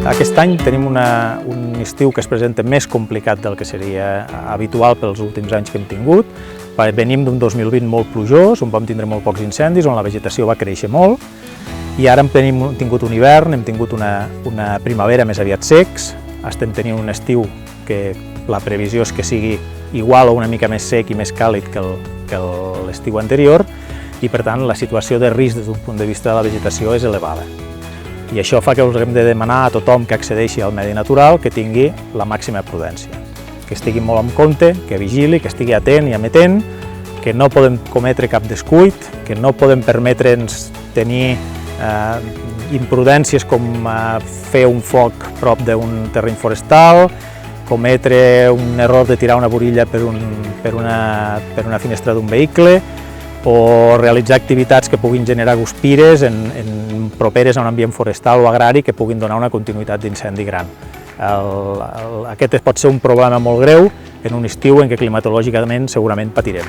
Aquest any tenim un estiu que es presenta més complicat del que seria habitual pels últims anys que hem tingut. Venim d'un 2020 molt plujós, on vam tindre molt pocs incendis, on la vegetació va créixer molt, i ara hem tingut un hivern, hem tingut una primavera més aviat secs, estem tenint un estiu que la previsió és que sigui igual o una mica més sec i més càlid que l'estiu anterior, i per tant la situació de risc des d'un punt de vista de la vegetació és elevada. I això fa que us hem de demanar a tothom que accedeixi al medi natural que tingui la màxima prudència, que estigui molt en compte, que vigili, que estigui atent i amatent, que no podem cometre cap descuit, que no podem permetre'ns tenir imprudències com fer un foc prop d'un terreny forestal, cometre un error de tirar una burilla per una finestra d'un vehicle, o realitzar activitats que puguin generar guspires properes a un ambient forestal o agrari que puguin donar una continuïtat d'incendi gran. Aquest pot ser un problema molt greu en un estiu en què climatològicament segurament patirem.